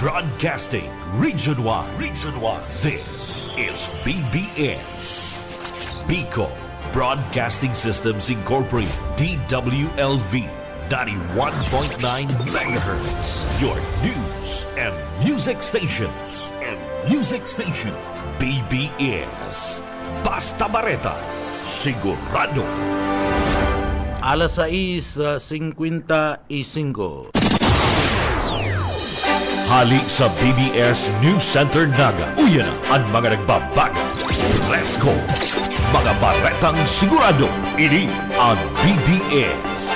Broadcasting Region 1. This is BBS. Bicol Broadcasting Systems Incorporated. DWLV 91.9 MHz. Your news and music stations. BBS. Basta Bareta. Sigurado. Alas 6:55. Hali sa BBS News Center Naga. Uyan ang mga nagbabaga. Presko. Mga baretang sigurado. Ini ang BBS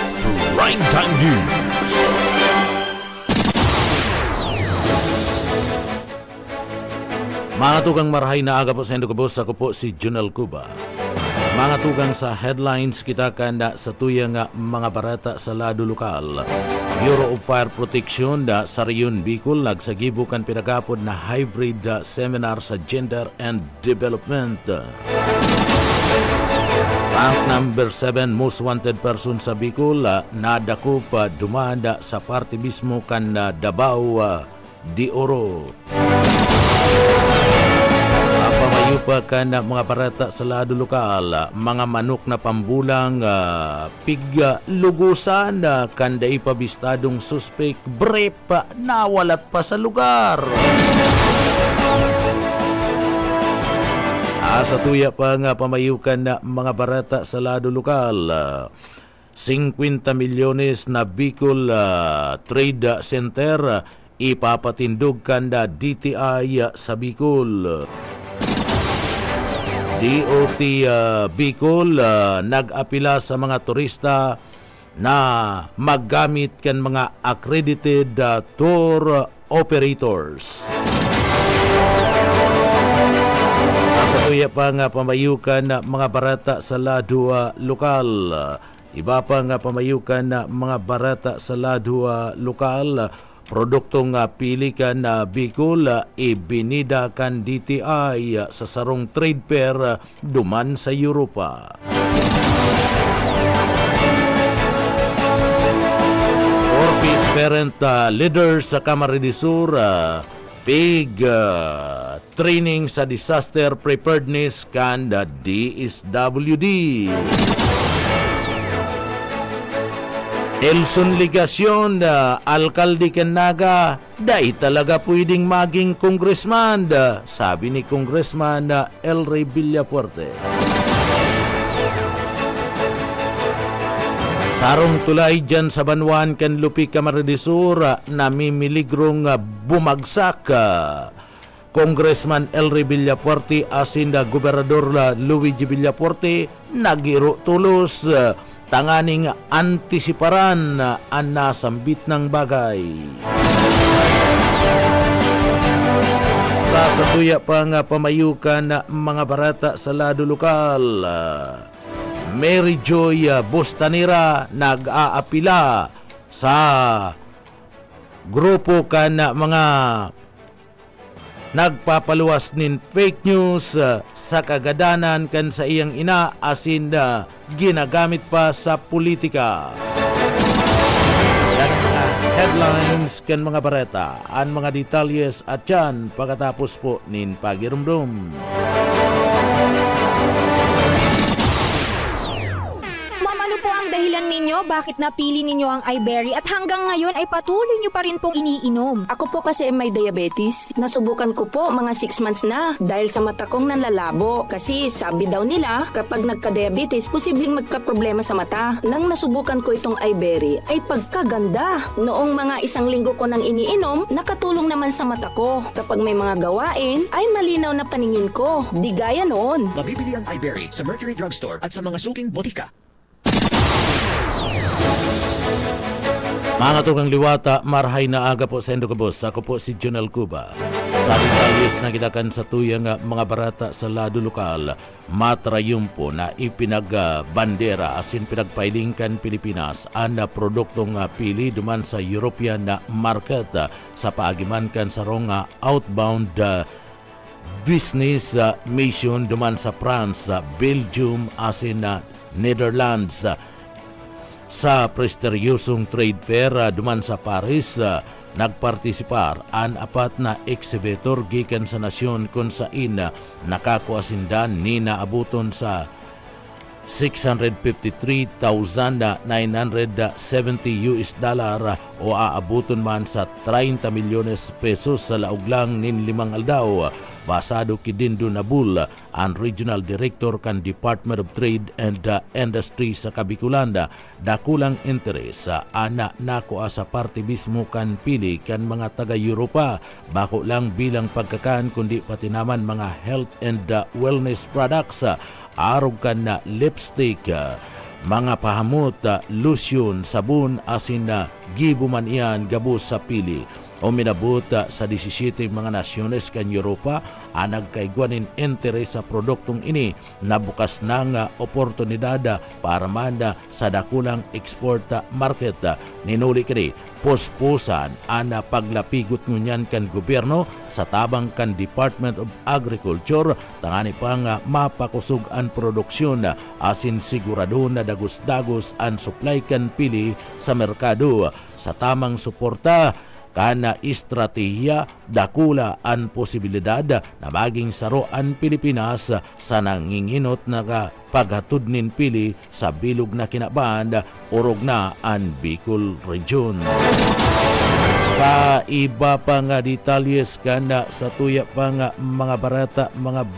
Primetime News. Mga tugang marahay na aga po sa Indocabos, ako po si Junel Cuba. Mga tugang sa headlines kita kanda sa tuyang mga barata sa lado lokal. Bureau of Fire Protection sa Rion Bicol nagsagibukan pinagapod na hybrid seminar sa Gender and Development. Rank number 7 most wanted person sa Bicol nadakop dumanda sa party mismo kan Davao de Oro. Pamayo pa ka na mga barata sa lado lokal, mga manok na pambulang piglugusan kanda ipabistadong suspek brep nawalat pa sa lugar. Sa tuya pa nga pamayukan na mga barata sa lado lokal, 50 milyones na Bicol Trade Center ipapatindog kanda DTI sa Bicol. DOT Bicol nag-apila sa mga turista na maggamit kan mga accredited tour operators. Sasaluya pa nga pamayukan na mga barata sa lado lokal. Iba pa nga pamayukan na mga barata sa lado lokal. Produktong pilikan na Bicol ibinida kan DTI sa sarong trade fair duman sa Europa. Orpis parent leaders sa Camarines Sur big training sa disaster preparedness kan DSWD. Elson Ligacion, alkalde kan Naga, dahil talaga pwedeng maging congressman, sabi ni Congressman El Rey Villafuerte. Sarong tulay dyan sa Banwan kan Lupi Camarines Sur, namimiligrong bumagsak. Congressman El Rey Villafuerte asin Gobernador Luigi Villafuerte nagiro tulos tanganing antisiparan ang nasambit ng bagay. Sa satuya pa nga pamayukan mga barata sa lado lokal, Mary Joy Bostanera nag-aapila sa grupo kan mga nagpapaluwas nin fake news sa kagadanan kan sa iyang ina asin ginagamit pa sa politika. Yan ang mga headlines kan mga bareta. Ang mga detalyes at yan pagkatapos po nin pagirumdum. Dahilan ninyo bakit napili ninyo ang iBerry at hanggang ngayon ay patuloy nyo pa rin pong iniinom. Ako po kasi may diabetes. Nasubukan ko po mga 6 months na dahil sa mata kong nanlalabo. Kasi sabi daw nila kapag nagka-diabetes, posibleng magka-problema sa mata. Nang nasubukan ko itong iBerry ay pagkaganda. Noong mga 1 linggo ko nang iniinom, nakatulong naman sa mata ko. Kapag may mga gawain, ay malinaw na paningin ko. Di gaya noon. Mabibili ang iBerry sa Mercury Drugstore at sa mga suking botika. Mga tugang liwata, marhay na aga po sa Indocabos. Ako po si Junel Cuba. Sa detalyes na kitakan sa tuyang mga barata sa lado lokal, matrayumpo na ipinagbandera asin pinagpailingkan Pilipinas ang produktong pili duman sa European market sa paagiman kan sarong outbound business mission duman sa France, Belgium asin Netherlands. Sa presteryosong trade fair duman sa Paris, nagpartisipar an apat na exhibitor gikan sa nasyon kung saan nakakuasindan ni naabuton sa 653,970 US dollar o aabuton man sa 30 milyones pesos sa laog lang nin 5 aldaw. Basado kidindo Nabul, ang Regional Director kan Department of Trade and Industry sa Kabikulan, dakulang interes ana nakuha sa parte mismo kan pili kan mga taga-Europa, bako lang bilang pagkakan kundi pati naman mga health and wellness products, arog kan na lipstick, mga pahamot, lotion, sabon, asin na gibuman iyan gabos sa pili. O minabot sa 17 mga nasyones kan Europa ang nagkaigwanin interes sa produktong ini na bukas ng oportunidad para manda sa dakulang export market. Ninuli kini puspusan ang paglapigot ngunyan kan gobyerno sa tabang kan Department of Agriculture tangani pang mapakusog ang produksyon asin sigurado na dagos-dagos ang supply kan pili sa merkado sa tamang suporta kana estratehiya dakula ang posibilidad na maging saroan Pilipinas sa nanginginot na paghatod nin pili sa bilog na kinaband urog na ang Bicol Region. Sa iba pa nga detalyes kana sa tuya pa nga mga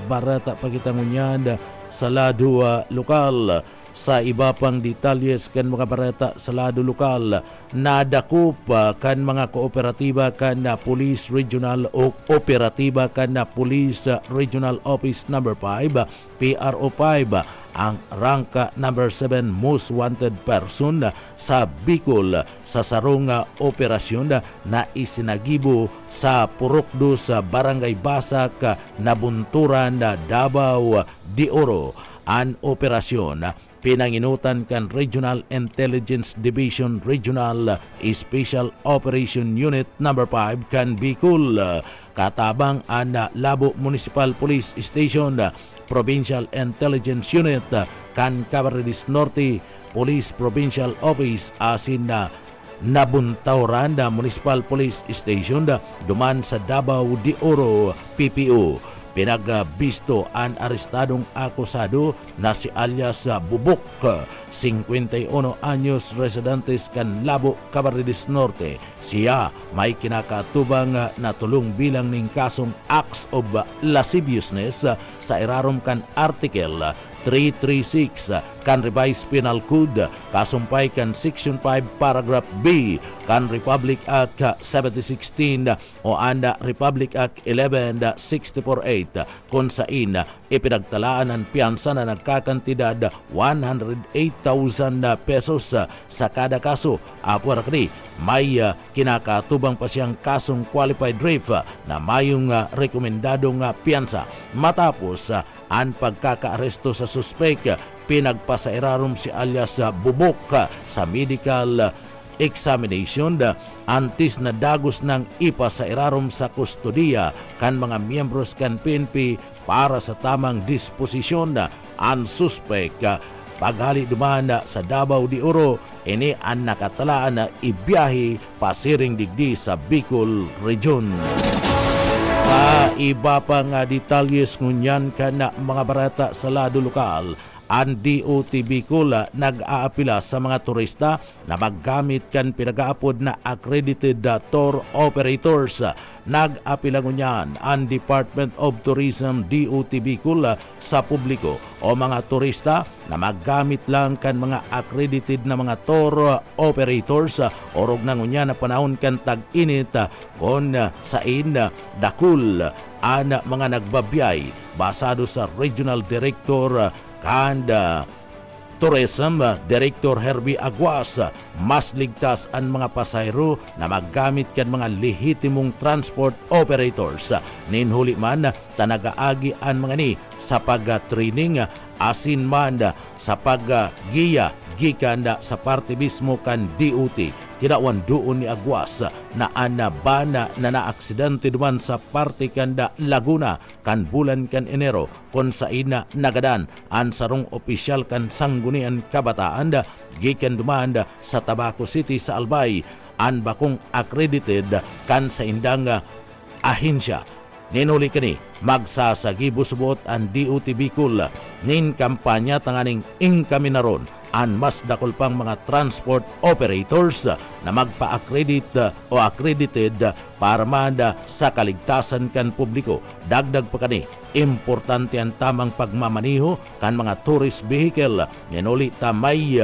barata pagitangunyan sa lado lokal. Sa iba pang detalyes kan mga barata sa lado lokal, nadakop kan mga kooperatiba kan na Police Regional o Operatiba kan na Police Regional Office number 5, PRO 5, ang rank number 7 most wanted person sa Bicol sa sarong operasyon na isinagibo sa Purokdo sa Barangay Basak, Nabunturan, Davao de Oro. Ang operasyon pinanginutan kan Regional Intelligence Division Regional Special Operation Unit number 5 kan Bicol, katabang ang Labo Municipal Police Station, Provincial Intelligence Unit kan Cabarines Norte Police Provincial Office asin Nabuntauran Municipal Police Station duman sa Davao de Oro PPO. Pinagbisto ang arestadong akusado na si alias Bubok, 51 anyos, residentes kan Labo, Cabarines Norte. Siya may kinakatubang na tulong bilang ning kasong acts of lasciviousness sa irarom kan Article 336 kan Revised Penal Code, kasumpay kan Section 5 Paragraph B kan Republic Act 7016 o anda Republic Act 11648 kung saan ipinagtalaan ang piyansa na nagkakantidad 108,000 pesos sa kada kaso. Apura kini may kinakatubang pa siyang kasong qualified rape na mayong rekomendadong piyansa. Matapos ang pagkakaaresto sa suspect, pinagpasairarom si alias Bubok sa medical examination antes na dagos ng ipasairarom sa kustodiya kan mga miyembros kan PNP para sa tamang disposisyon. Ang suspect paghali duman sa Davao de Oro, ini ang nakatalaan na ibiyahe pasiring digdi sa Bicol Region. Iba pa nga detalyes ngunyan ka na mga barata sa lado lokal, ang DOT Bicol nag-aapila sa mga turista na maggamit kan pinag-aapod na accredited tour operators. Nag-apila ngunyan ang Department of Tourism DOT Bicol sa publiko o mga turista na maggamit lang kan mga accredited na mga tour operators orog na ngunyan na panahon kan tag-init kon sain dakul ang mga nagbabiyay. Basado sa Regional Director and Tourism Director Herbie Aguas, mas ligtas ang mga pasahero na maggamit kan mga lehitimong transport operators. Ninhuli man tanagaagi ang mga ni sa pag-training asin man sa pag-giya gikan sa parte mismo kan DOT. Tinawan doon ni Aguas na anabana na naaksidente duman sa parte kanda Laguna kan bulan kan Enero kung sa ina nagadan ang sarong opisyal kan Sanggunian Kabataan gikan duman sa Tabaco City sa Albay. an bakong accredited kan sa indang ahensya. Ninuli kani magsasagibos subot ang DOT Bicol nin kampanya tanganing income naron an mas dakol pang mga transport operators na magpa-accredit o accredited para manda sa kaligtasan kan publiko. Dagdag pa kani, importante ang tamang pagmamaniho kan mga tourist vehicle. Ninuli ta may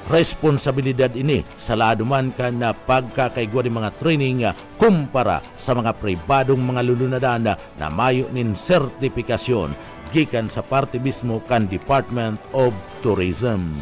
responsibilidad ini sa laduman kan na pagkakaigwa ng mga training kumpara sa mga pribadong mga lulunadan na mayo nin sertifikasyon gikan sa parte mismo kan Department of Tourism.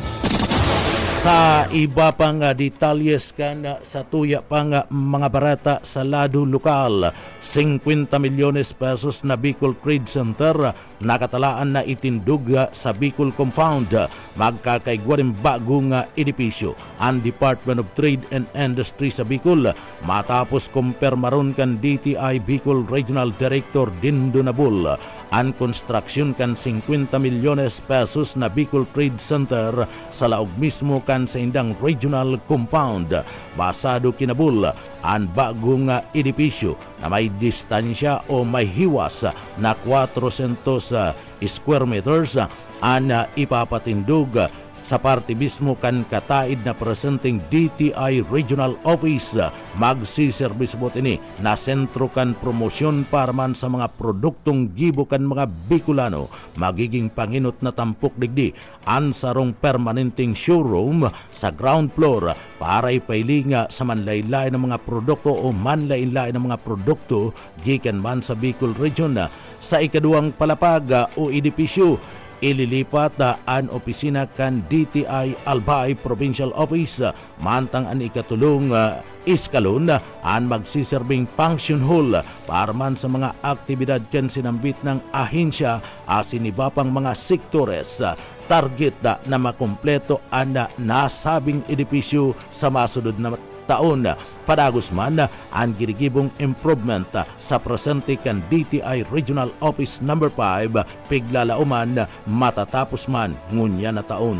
Sa iba pang detalyes kan sa tuya pang mga barata sa lado lokal, 50 milyones pesos na Bicol Trade Center nakatalaan na itindug sa Bicol Compound. Magkakaigwa rin bagong edipisyo ang Department of Trade and Industry sa Bicol matapos kumpirmaron kan DTI Bicol Regional Director Dindo Nabul ang construction kan 50 milyones pesos na Bicol Trade Center sa laog mismo kan sa indang regional compound. Basado kinabul ang bagong edipisyo na may distansya o may hiwas na 400 square meters ang ipapatindog sa parte mismo kan kataid na presenting DTI Regional Office. Magsiservis bot ini na sentro kan promosyon para man sa mga produktong gibo kan mga Bicolano. Magiging panginot na tampok digdi ang sarong permanenteng showroom sa ground floor para ipailinga sa manlaylay ng mga produkto o manlaylay ng mga produkto gikan man sa Bicol Region. Sa ikaduang palapag o edipisyo, ililipat ang opisina kan DTI Albay Provincial Office mantang ang ikatulong iskalon ang magsiserving function hall para man sa mga aktibidad kan sinambit ng ahensya asin iba pang mga sektores. Target na makumpleto ang nasabing edipisyo sa masunod na taon. Padagos man ang girigibong improvement sa presente kan DTI Regional Office No. 5 piglalauman matatapos man ngunya na taon.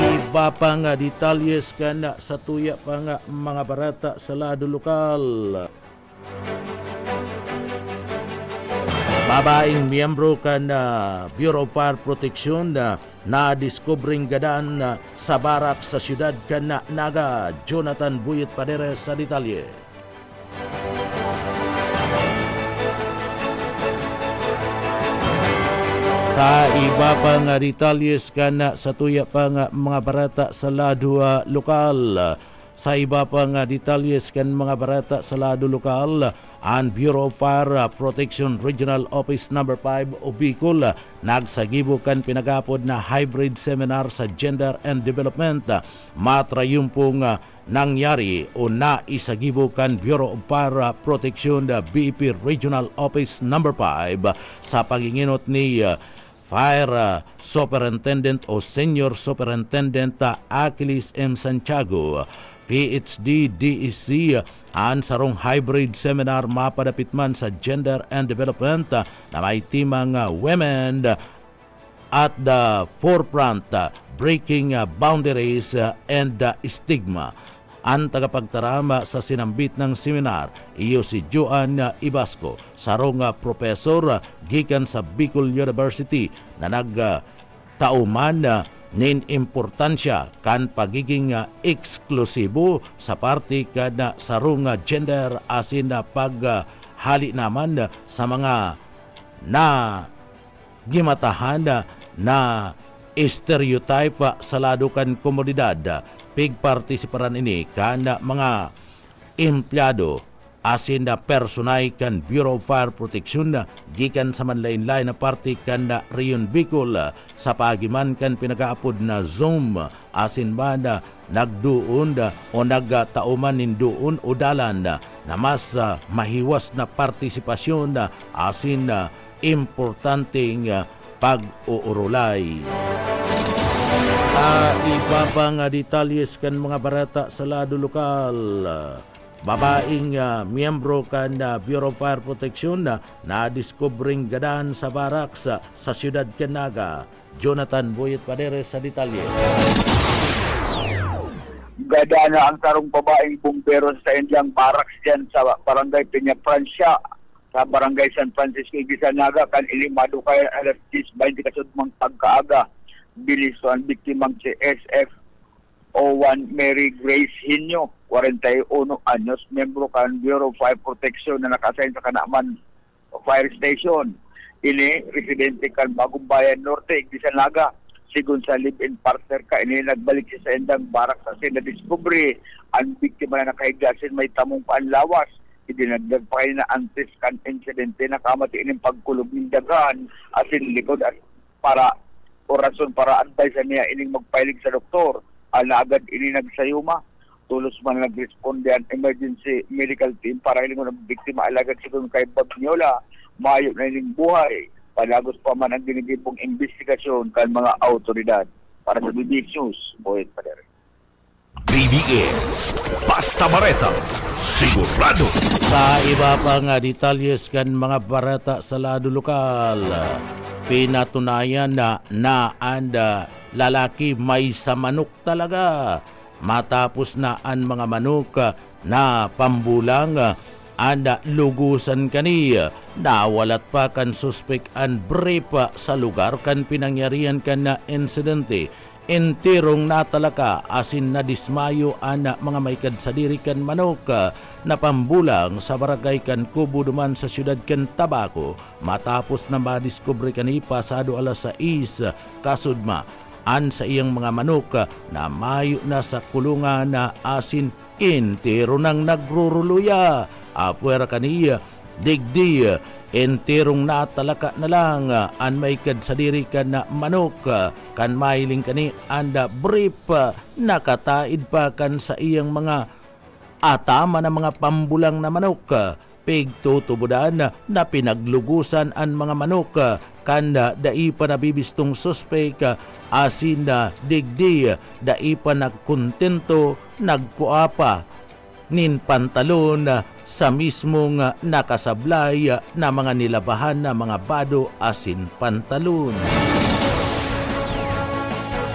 Iba pang detalyes kan sa tuya pang mga barata sa lado lokal. Babaeng miyembro kan Bureau of Fire Protection na diskubring gadan sa barak sa siyudad kan Naga. Jonathan Buyet Paderes sa detalye. Sa iba pang detalyes kan sa tuya pang mga barata sa lado lokal. Sa iba pang detalyes kan mga barata sa lado lokal, ang Bureau of Fire Protection Regional Office No. 5 o Bicol nagsagibo kan pinagapod na hybrid seminar sa Gender and Development. Matrayumpong nangyari o naisagibo kan Bureau of Fire Protection BEP Regional Office No. 5 sa panginginot ni Fire Superintendent o Senior Superintendent Achilles M. Santiago, PhD, DEC, ang sarong hybrid seminar mapadapit man sa Gender and Development na may timang women at the forefront, breaking boundaries and stigma. Ang tagapagtarama sa sinambit ng seminar, iyo si Joan Ibasco, sarong professor gikan sa Bicol University na nagtauman nin importansya kan pagiging eksklusibo sa parte kan sarong gender asin na paghali naman sa mga na gimatahan na stereotype sa lado kan komunidad. Pigpartisiparan ini kan mga empleyado asin na personay kan Bureau of Fire Protection gikan sa manlain-lain na parte kan Rion Bicol sa pagiman kan pinagaapod na Zoom asin man nagduon o nagtauman ninduon o dalan na mas mahiwas na partisipasyon asin importanteng pag-uurulay. Iba pang detalyes kan mga barata sa lado lokal. Babaeng miyembro kan Bureau of Fire Protection na diskubring gadan sa baraks sa siyudad Naga. Jonathan Buyet Paderes sa detalye. gada na ang tarong babaeng bumbero sa Indiang Barracks dyan sa Barangay Peña Francia sa Barangay San Francisco, Gisanaga, kan ilimado kay alas 10:20 kasudmang pagkaaga. Bilis ang biktimang si SF01 Mary Grace Hinyo, 41 anyos, membro kan Bureau of Fire Protection na nakasign sa Kanaman Fire Station. Ini residente kan Bagong Bayan Norte, Gisanaga. Sigun sa live-in partner ka, ini nagbalik siya sa Indang Barak sa na-discovery ang biktima na nakahiga sin may tamong paanlawas. Idinagdag pa kayo na antes kan insidente na kamati ining pagkulog ng dagan asin likod at para o rason para advise niya ining magpailig sa doktor. Na agad ini nagsayuma. Tulos man nag-responde ang emergency medical team para ining ng biktima alagad sigun kay Bagniola. Mayo na ining buhay. Palagos pa man ang ginigibong investigasyon kan mga autoridad. Para sa BBS News, Boyd Padere. BBS, basta bareta, sigurado. Sa iba pa nga detalyes kan mga barata sa lado lokal, pinatunayan na ang lalaki may sa manok talaga. Matapos na ang mga manok na pambulang anda lugusan kaniya, nawalat pa kan suspek an brief sa lugar kan pinangyarihan kan na insidente. Entirong natalaka asin na dismayo ana mga may kadsadiri kan manok na pambulang sa barangay kan Kubo duman sa siyudad kan Tabaco. Matapos na madiskubre kani pasado alas 6 kasudma an sa iyang mga manok na mayo na sa kulungan na asin entero nang nagruruluya. Apuera kaniya, digdi, enterong natalaka na lang an may kadsadiri ka na manok kan mailing kani anda brief nakataid pa kan sa iyang mga atama na mga pambulang na manok. Pigtutubudan na pinaglugusan ang mga manok kanda dai pa nabibistong suspek asin na digdi dai pa nagkontento nagkuapa nin pantalon sa mismong nakasablay na mga nilabahan na mga bado asin pantalon.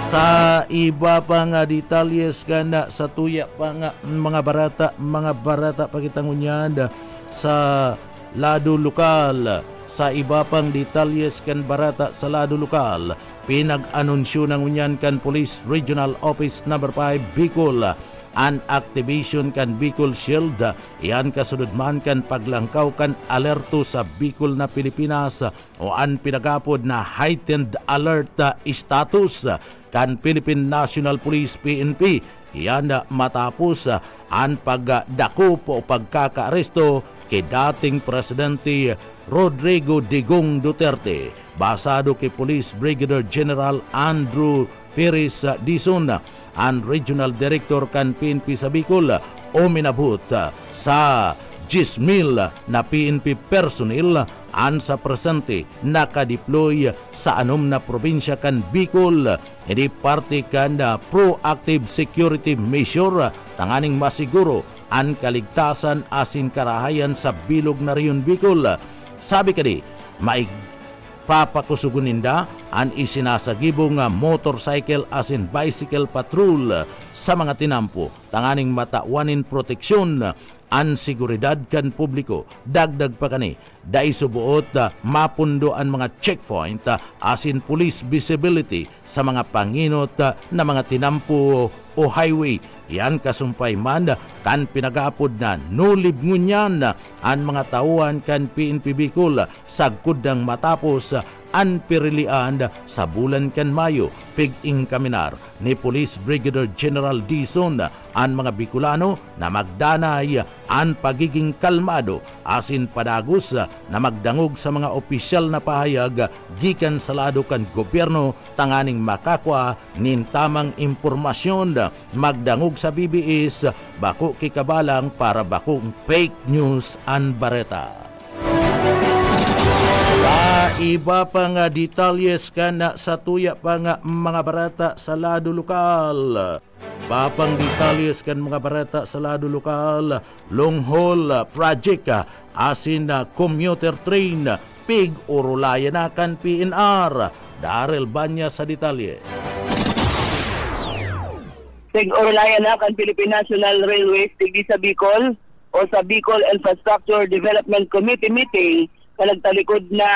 Ta iba pa nga detalyes ka na sa tuya pa nga mga barata pakitangunyan sa lado lokal. Sa iba pang detalyes kan barata sa lado lokal, pinag-anunsyo ng unyan kan Police Regional Office No. 5 Bicol an activation kan Bicol Shield. Iyan kasunod man kan paglangkaw kan alerto sa Bicol na Pilipinas o an pinagapod na heightened alert status kan Philippine National Police PNP. Iyan matapos an pagdako o pagkakaaresto kay dating Presidente Rodrigo Digong Duterte. Basado kay Police Brigadier General Andrew Perez Dizon, ang Regional Director kan PNP sa Bicol, uminabot sa 10,000 na PNP personnel an sa presente nakadeploy sa anom na probinsya kan Bicol. Hindi parte kan proactive security measure tanganing masiguro ang kaligtasan asin karahayan sa bilog na riyon Bicol. Sabi kadi, papakusuguninda ang isinasagibong motorcycle asin bicycle patrol sa mga tinampo tanganing matawanin proteksyon an seguridad kan publiko. Dagdag pa kani dai subuot mapundo ang mga checkpoint asin police visibility sa mga panginot na mga tinampo o highway. Yan kasumpay man kan pinagapod na nulibngunyan ang mga tauhan kan PNP Bicol sagkod ng matapos an pirilian sa bulan kan Mayo. Pig-ing kaminar ni Police Brigadier General Dizon ang mga Bicolano na magdanay ang pagiging kalmado asin padagos na magdangog sa mga opisyal na pahayag gikan sa lado kan gobyerno tanganing makakwa nin tamang impormasyon. Magdangog sa BBS bako kikabalang para bakong fake news an bareta. Iba pa nga detalyes ka na sa tuya pa nga mga barata sa lado lokal. Papang detalyes kan mga barata sa lado lokal, long haul project asin na commuter train pig urulaya na kan PNR. Darrell Banya sa detalye. tig-orlayan na kan Philippine National Railways tigdi sa Bicol o sa Bicol Infrastructure Development Committee meeting na nagtalikod na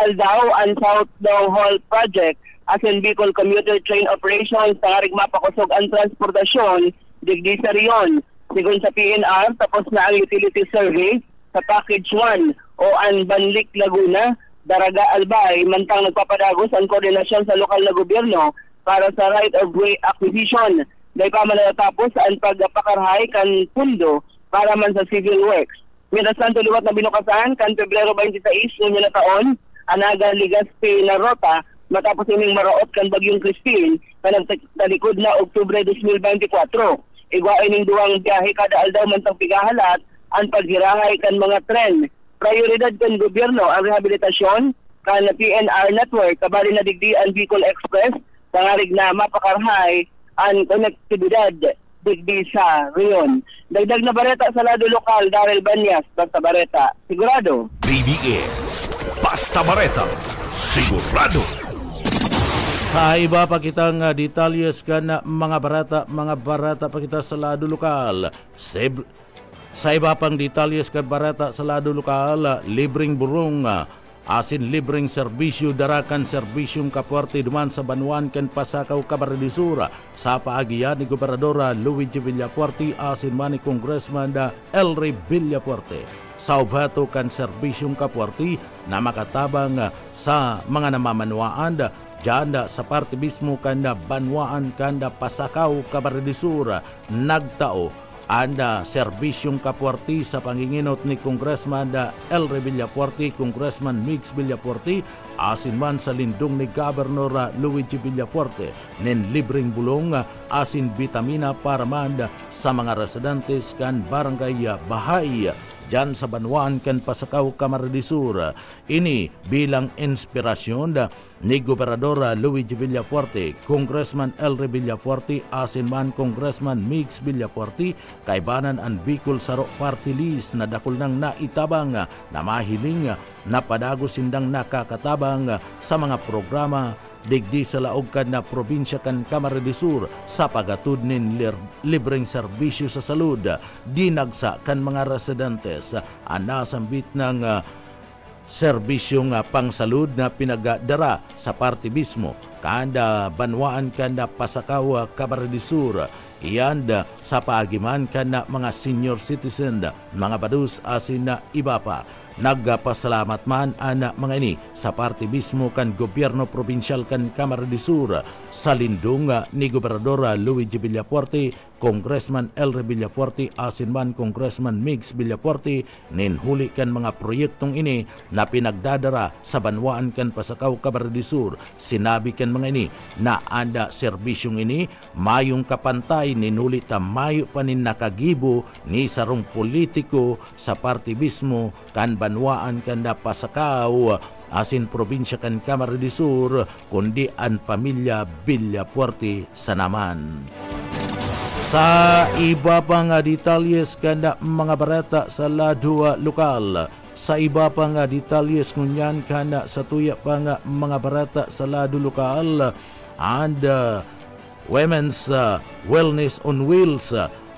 Aldao and South Daw Hall Project as in Bicol Commuter Train Operations tangarig mapakusog ang transportasyon digdi sa riyon. Sigun sa PNR, tapos na ang utility survey sa Package 1 o ang Banlik Laguna, Daraga Albay, mantang nagpapadagos ang koordinasyon sa lokal na gobyerno para sa right-of-way acquisition. Dahil pa man natapos ang pagpakarhay kan pundo para man sa civil works. Mientras tanto, liwat na binukasan kan Pebrero 26 noong na taon, Anaga Ligaspi na rota matapos ining maraot kan Bagyong Christine na nagtalikod na Oktubre 2024. Igwain ning duwang biyahe kada aldaw mantang pigahalat ang paghirahay kan mga tren. Prioridad kan gobyerno ang rehabilitasyon kan PNR network kabali na digdi ang Bicol Express tangarig na mapakarhay ang konektibidad digdi sa riyon. Dagdag na bareta sa lado lokal, Daryl Banyas, Basta Bareta, sigurado. BBS Basta Bareta, sigurado. Sa iba pa kitang detalyes ka na mga barata pa kita sa lado lokal. Sa iba pang detalyes ka barata sa lado lokal, libreng burong asin libreng serbisyo darakan serbisyong kapuarte duman sa Banuan ken Pasakaw Camarines sa paagian ni Gobernador Luigi Villafuerte asin man ni Congressman Elry Villafuerte. Sa ubato kan serbisyong kapuarte na makatabang sa mga namamanuaan Diyan sa parte mismo kanda Banwaan kanda Pasakaw Camarines nagtao anda serbisyong kapuarte sa panginginot ni Congressman Elry Villafuerte, Congressman Mix Villafuerte, asin man sa lindong ni Governor Luigi Villafuerte, nen libreng bulong asin vitamina para man sa mga residentes kan Barangay Bahay diyan sa Banuan kan Pasakaw Camarines ini bilang inspirasyon ni Gobernador Luigi Villafuerte, Congressman Elry Villafuerte, asin man Congressman Mix Villafuerte, kaibanan ang Bicol Saro Party List na dakol nang naitabang na mahiling na padago sindang nakakatabang sa mga programa digdi sa laog kan na probinsya kan Camarines sa pagatud nin libreng serbisyo sa salud dinagsa kan mga residentes nasambit ng serbisyong pangsalud na pinagadara sa parte mismo kanda Banwaan kanda Pasakaw Camarines iyan sa paagiman kan mga senior citizen mga badus asin na iba pa. Nagpasalamat man ana mga ini sa parte mismo kan gobyerno probinsyal kan Camarines sa lindong ni Gobernador Luigi Villafuerte, Congressman Elry Villafuerte, asin man Congressman Mix Villafuerte nin huli kan mga proyektong ini na pinagdadara sa Banwaan kan Pasakaw Camarines sinabi kan mga ini na anda serbisyong ini mayong kapantay nin huli ta mayo pa nin nakagibo ni sarong politiko sa parte mismo kan Banwaan kanda Pasakaw asin probinsya kan Camarines kundi ang pamilya Villafuerte sa naman. Sa iba pang detalyes kanda mga barata sa lado lokal, sa iba pang detalyes kunyan kanda sa tuya pang mga barata sa lado lokal and Women's Wellness on Wheels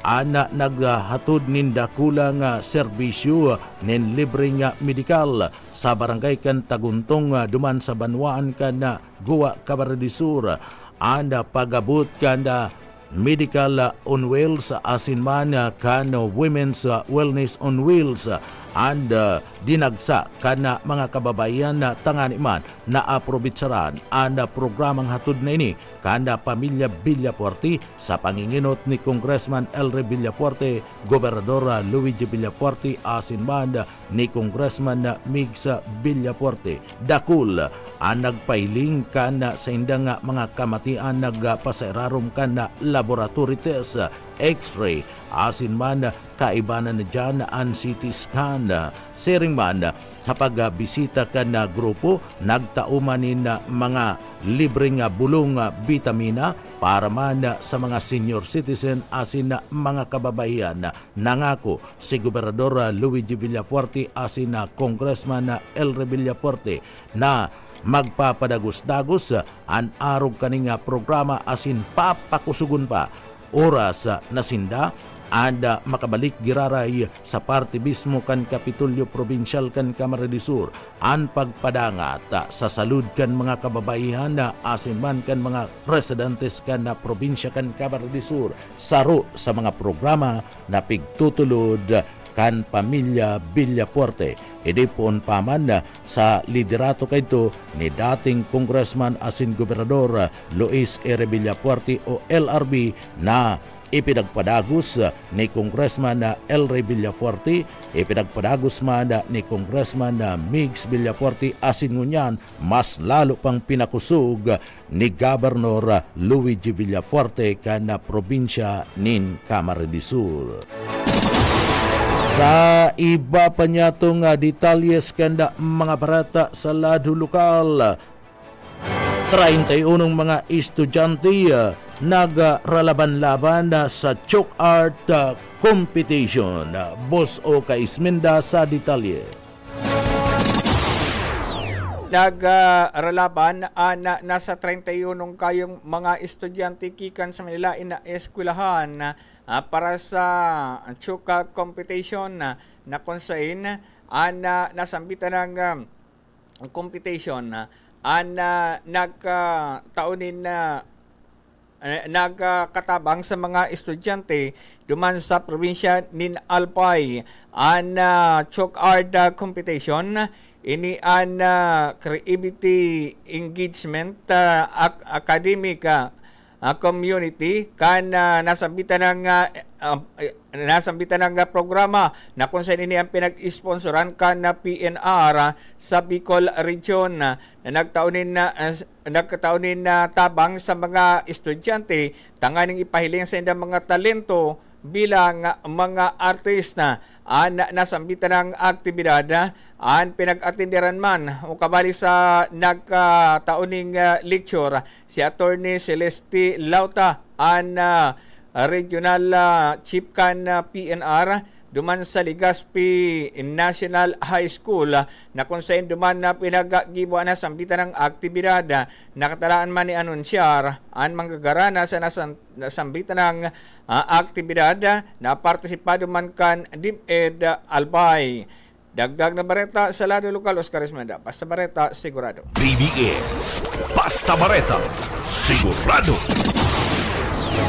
ana naghatod nin dakulang serbisyo nin libreng medikal sa barangay kan Taguntong duman sa Banwaan kan Guwa Camarines anda pagabot kan medical on wheels asin man kan Women's Wellness on Wheels and dinagsa kana mga kababayan na tangani man na aprobitsaran ang programang hatod na ini kanda pamilya Villafuerte sa panginginot ni Congressman Elry Villafuerte, Gobernador Luigi Villafuerte, asin man ni Congressman Mix Villafuerte. Dakul ang nagpailing kana sa indang mga kamatian nagpasairarom kana laboratory test, X-ray, asin man kaibanan na dyan ang CT scan. Sering man sa pagbisita ka na grupo, nagtaumanin na mga libreng bulong vitamina para man sa mga senior citizen asin na mga kababayan. Nangako si Gobernador Luigi Villafuerte asin na Congressman Elry Villafuerte na magpapadagos-dagos an arog kaninga programa asin papakusugon pa oras nasinda anda makabalik giraray sa parte mismo kan Kapitulyo Provincial kan Camarines Sur an pagpadangat sa salud kan mga kababaihan na asin man kan mga residentes kan na probinsya kan Camarines Sur saro sa mga programa na pigtutulod kan Pamilya Villafuerte. Idipon paman sa liderato kayto ni dating Congressman asin Gobernador Luis R. Villafuerte o LRB na ipinagpadagos ni Congressman Elray Villafuerte, ipinagpadagos man ni Congressman Migs Villafuerte asin ngunyan mas lalo pang pinakusog ni Governor Luigi Villafuerte kan probinsya nin Camarines Sur. Sa iba pa niya itong detalyes kanda mga barata sa lado lokal, 31 mga estudyante nagralaban-laban sa chalk art competition. Boss o Kaisminda sa detalye. Nagralaban na nasa 31 kayong mga estudyante kikan sa Manila ina eskwelahan para sa chalk competition na konsain nasambitan ng competition nagkatabang sa mga estudyante duman sa probinsya nin Albay chalk art competition ini creativity engagement academic community kan nasambitan ng programa na kung saan ini ang pinag-sponsoran kan na PNR sa Bicol Region na nagtaunin na tabang sa mga estudyante tanganing ipahiling sa indang mga talento bilang mga artista nasambitan ng aktibidad pinag-atindiran man o kabali sa nagtauning lecture si Attorney Celeste Lauta Regional Chief kan PNR duman sa Legazpi National High School na kung saan duman na pinag-gibuan na sambitan ng aktibidad nakatalaan man ni anunsyar ang manggagarana sa nasambitan ng aktibidad na partisipado man kan DepEd Albay. Dagdag na bareta sa lado lokal, Oscar Esmenda. Basta bareta, sigurado. BBS, Basta Bareta, sigurado.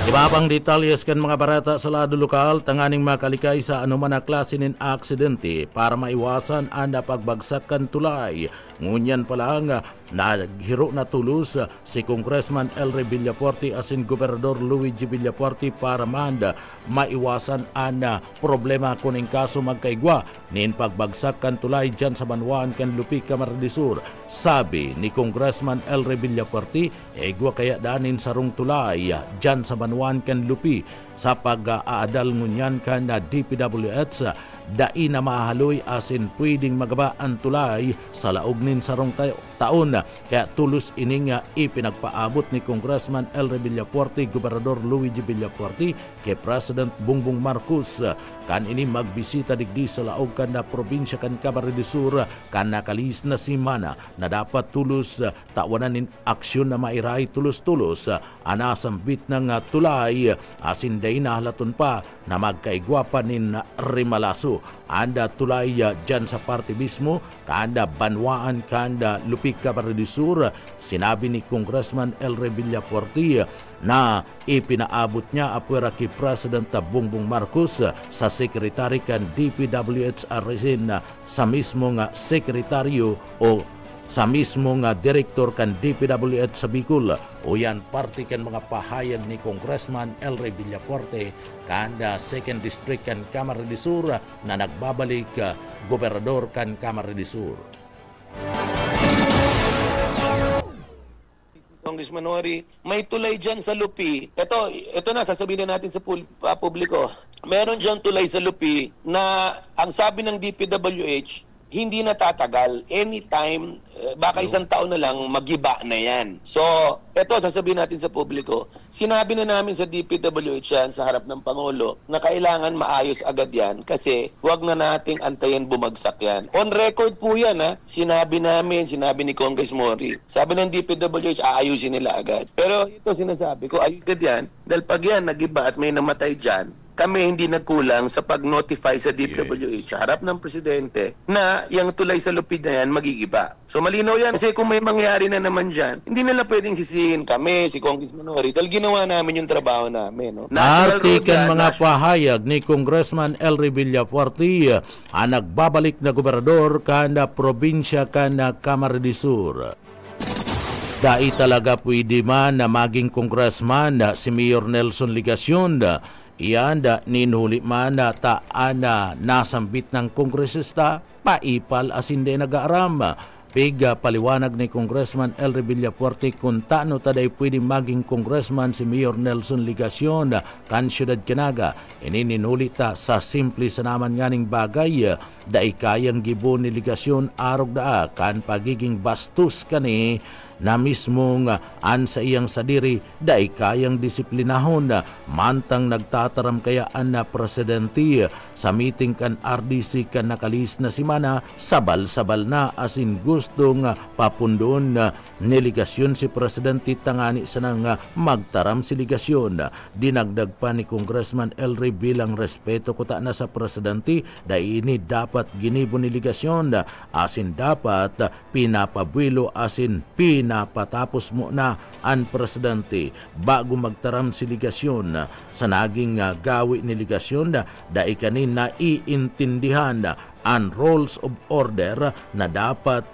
Ibabang detalyes kan mga barata sa lado lokal tanganing makalikay sa anuman na klase nin aksidente para maiwasan ang pagbagsakan tulay. Ngunyan pa lang naghiro na tulos si Congressman Elray Villafuerte asin Gobernador Luigi Villafuerte para maiwasan ang problema kuning kaso magkaigwa nin pagbagsakan tulay dyan sa Banwaan kan Lupi, Camarines Sur. Sabi ni Congressman Elray Villafuerte, igwa kaya danin sarong tulay dyan sa Banwaan kan Lupi sa pag-aadal ngunyan kan na DPWH dai na mahaloy asin pwedeng magaba ang tulay sa laog nin sarong taon kaya tulos ining ipinagpaabot ni Congressman Elray Villafuerte Gobernador Luigi Villafuerte kay President Bongbong Marcos kan ini magbisita digdi sa laog kan na probinsya kan Camarines Sur kan nakalis na simana na dapat tulos tawanan nin aksyon na mairay tulos-tulos anasambit ng tulay asin day nahlaton pa na magkaigwapan nin Rimalaso anda tulay dyan sa parte mismo kanda Banwaan kanda Lupi, Camarines Sur. Sinabi ni Congressman Elray Villafuerte na ipinaabot niya apwera kay President Bongbong Marcos sa sekretary kan DPWH resin sa mismong sekretaryo o sa mismong direktor kan DPWH sa Bicol. O yan parte kan mga pahayag ni Congressman Elray Villafuerte kanda 2nd District kan Camarines Sur na nagbabalik gobernador kan Camarines Sur. Congressman Nori, may tulay dyan sa Lupi. Ito na, sasabihin na natin sa publiko. Meron dyan tulay sa Lupi na ang sabi ng DPWH, hindi na tatagal. Anytime, baka isang taon na lang, magiba na yan. So, eto, sasabihin natin sa publiko, sinabi na namin sa DPWH yan, sa harap ng Pangulo, na kailangan maayos agad yan kasi huwag na nating antayin bumagsak yan. On record po yan, ha? Sinabi ni Congress Mori, sabi ng DPWH, aayusin nila agad. Pero ito sinasabi ko, ayos agad yan, dahil pag yan nagiba at may namatay dyan, kami hindi nagkulang sa pag-notify sa DPWH harap ng presidente na yung tulay sa lupid na yan magigiba. So malinaw yan. Kasi kung may mangyari na naman dyan, hindi nila pwedeng sisihin kami, si Congressman Nori, dahil ginawa namin yung trabaho namin. No? Artikan mga pahayag ni Congressman Elry Villafuerte ang nagbabalik na gobernador kana probinsya kana Camarines Sur. Dai talaga pwede man na maging congressman si Mayor Nelson Ligacion. Iyan ninuli man na taana nasambit ng kongresista paipal asinde nag-aaram. Piga paliwanag ni Congressman Elry Villafuerte kung taano taday pwede maging congressman si Mayor Nelson Ligacion kan Siyudad Canaga. Inininuli ta sa simple sa naman nganing bagay dai kayang gibo ni Ligacion arog daa kan pagiging bastos kani na mismong sa iyang sadiri dai kayang disiplinahon mantang nagtataram kayaan na presidente sa meeting kan RDC kan nakalis na simana sabal-sabal na asin gustong papundon ni Ligacion si presidente tangani sa nang magtaram si Ligacion. Dinagdag pa ni Congressman Elry bilang respeto ko ta na sa presidente dai ini dapat ginibo ni Ligacion asin dapat pinapabuelo asin napatapos mo na ang presidente bago magtaram si Ligacion sa naging gawi ni Ligacion dai kanin na iintindihan ang rules of order na dapat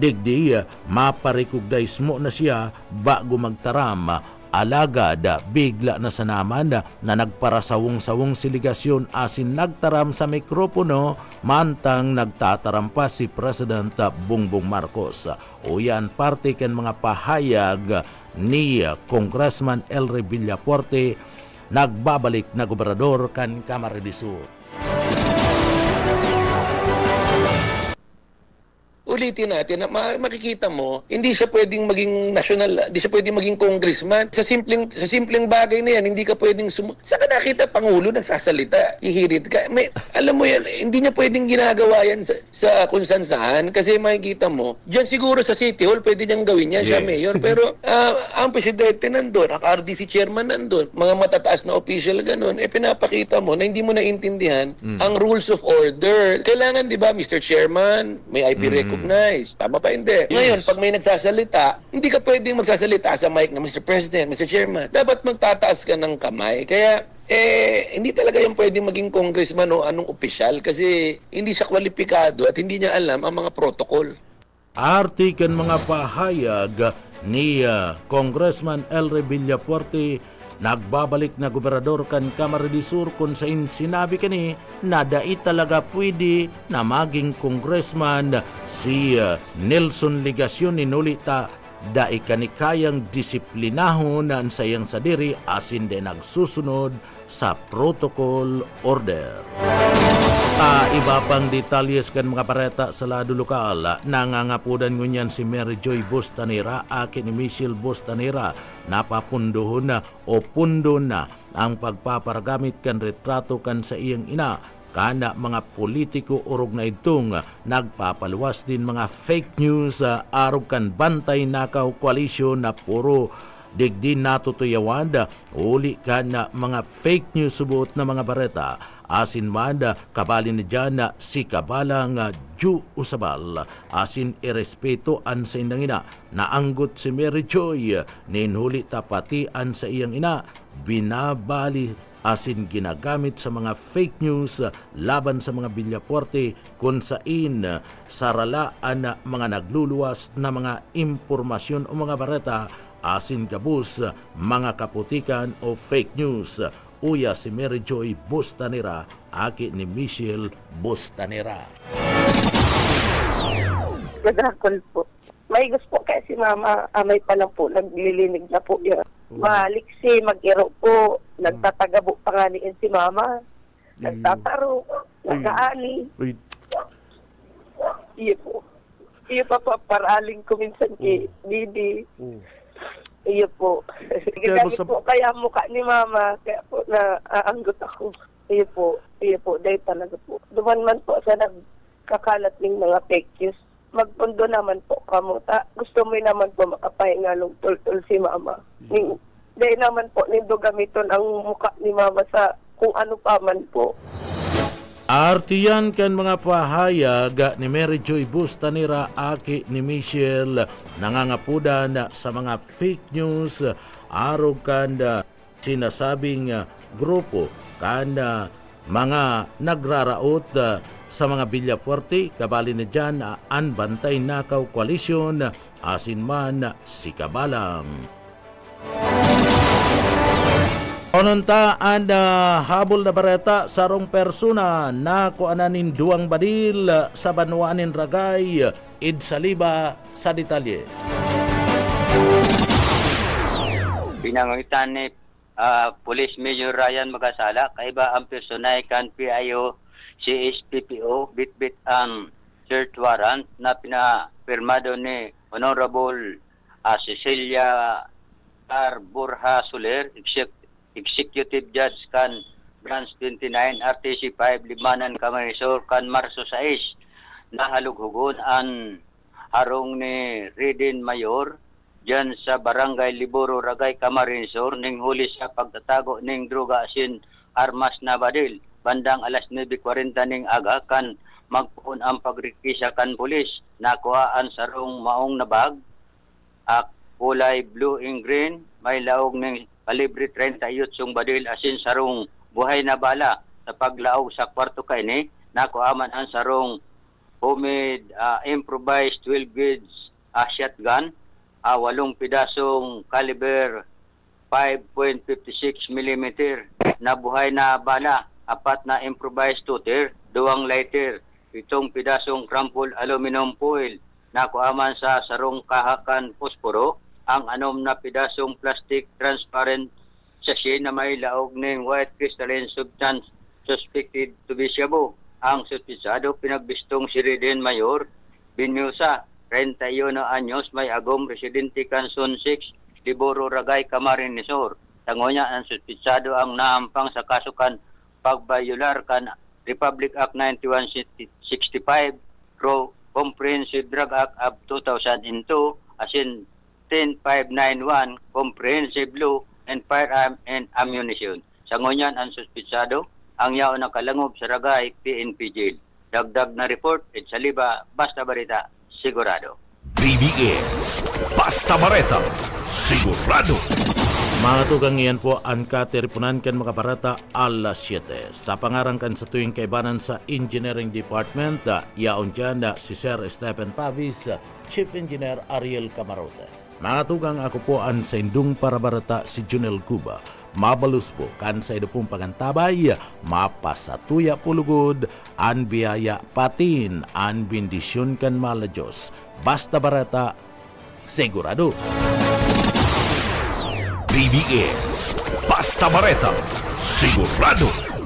digdi maparikognize mo na siya bago magtaram. Alagad bigla na sa naman na nagparasawong-sawong si Ligacion asin nagtaram sa mikropono mantang nagtataram pa si President Bongbong Marcos. O yan parte kan mga pahayag ni Congressman Elry Villafuerte nagbabalik na gobernador kan Camarines Sur. Ulitin natin, makikita mo, hindi siya pwedeng maging national, hindi siya pwedeng maging congressman. Sa simpleng bagay na yan, hindi ka pwedeng saka nakita Pangulo nagsasalita, ihirit ka. Alam mo yan, hindi niya pwedeng ginagawa yan sa kung saan kasi makikita mo, diyan siguro sa City Hall, pwede niyang gawin yan, siya mayor. Pero ang presidente nandun, ang RDC chairman nandun, mga matataas na official ganun, pinapakita mo na hindi mo naintindihan ang rules of order. Kailangan, di ba, Mr. Chairman, may IP record nice. Tama pa hindi. Yes. Ngayon, pag may nagsasalita, hindi ka pwedeng magsasalita sa mic na Mr. President, Mr. Chairman. Dapat magtataas ka ng kamay. Kaya, hindi talaga yung pwedeng maging congressman o anong opisyal kasi hindi siya kwalipikado at hindi niya alam ang mga protocol. Artikan mga pahayag ni Congressman Elry Villafuerte nagbabalik na gobernador kan Camarines Sur kung saan sinabi kani na dai talaga pwede na maging congressman si Nelson Ligacion. Inulita dai kani kayang disiplinahon ang sayang sadiri asin din nagsusunod sa protocol order. Iba pang detalyes kan mga pareta sa lado lokal. Nangangapudan ngunyan si Mary Joy Bostanera akin ni Michelle Bostanera napapundohon na o pundo na ang pagpaparagamit kan retrato kan sa iyang ina. Kana mga politiko urog na itong nagpapaluwas din mga fake news arog kan bantay nakaw koalisyon na puro digdi natutuyawan uli ka na mga fake news subuot na mga bareta. Asin man kabali ni dyan si kabalang Ju Usabal asin irespeto an sa indang ina naanggot si Mary Joy ninhuli tapati an sa iyang ina binabali asin ginagamit sa mga fake news laban sa mga Villafuerte kung saan saralaan mga nagluluwas na mga impormasyon o mga bareta asin gabus mga kaputikan o fake news. Uya si Mary Joy Bostanera, aki ni Michelle Bostanera. Madrakol po. May gusto kaya si Mama, amay pa lang po, naglilinig na po yan. Maliksi, mag-iro po, nagtatagabo pa nga niin si Mama, nagtataro, nag-aani. Iyo pa paparaling ko minsan kay Bibi. Iyo po. Gagamit po kaya mukha ni Mama. Kaya po naanggot ako. Iyo po. Dahil talaga po. Duman man po sa nagkakalat ng mga fake news. Magpundo naman po kamuta. Gusto mo naman po makapahinga ng tul-tul si Mama. Dahil naman po nindo gamiton ang mukha ni Mama sa kung ano pa man po. Artiyan kan mga pahayag ni Mary Joy Bustanira aki ni Michelle nangangapudan sa mga fake news arog kan sinasabing grupo kan mga nagraraot sa mga Villafuerte kabali na dyan ang Bantay Nakaw Coalition asin man si Kabalang. Ononta ang habol na bareta sarong persona na kuananin duang badil sa Banwaanin Ragay idsaliba sa detalye. Pinangungitan ni Police Major Ryan Magasala kaiba ang personay kan PIO CSPPO bitbit ang search warrant na pinapirmado ni Honorable Cecilia R. Borja Soler, Executive Judge kan Branch 29 RTC 5 Limanan Camarisor kan Marso 6 nahalughugon ang harong ni Redin Mayor dyan sa Barangay Liboro Ragay Camarinesor ning huli sa pagtatago ning droga asin armas na badil bandang alas 9:40 ning aga kan magpuon ang pagrikisa kan pulis nakuhaan sarong maong nabag kulay blue and green may laog ning kalibre 38 badil asin sarong buhay na bala sa paglaog sa kwarto kaini nakuaman ang sarong homemade improvised 12 gauge shotgun 8 pidasong caliber 5.56 mm na buhay na bala 4 na improvised shooter 2 lighter 7 pidasong crumpled aluminum foil nakuaman sa sarong kahakan posporo ang anom na pidasong plastic transparent sachet na may laog ng white crystalline substance suspected to be shabu. Ang suspitsado pinagbistong si Redin Mayor Binyusa, 31 anyos, may agom residente Kanson 6, Liboro Ragay Camarinesor. Tangonya ang suspitsado ang nahampang sa kasukan pagbayular kan Republic Act 9165 Comprehensive Drug Act of 2002 asin 10591 Comprehensive Law and Firearm and Ammunition. Sa ngunyan ang suspitsado ang yao na kalangob sa Ragay PNP Jail. Dagdag na report at saliba Basta Bareta sigurado. BBS Basta Bareta sigurado. Mga tugang iyan po ang kateripunan kan mga barata alas 7. Sa pangarangkan sa tuwing kaibanan sa Engineering Department, yaon dyan si Sir Stephen Pavis, Chief Engineer Ariel Camarote. Mga tugang ako po ang sa indung para barata si Junel Cuba. Mabalus po kan sa idupong pagantabay, mapasatuya pulugod, an biyaya patin, an bindisyon kan mala Diyos. Basta barata sigurado. BBS Basta Bareta sigurado.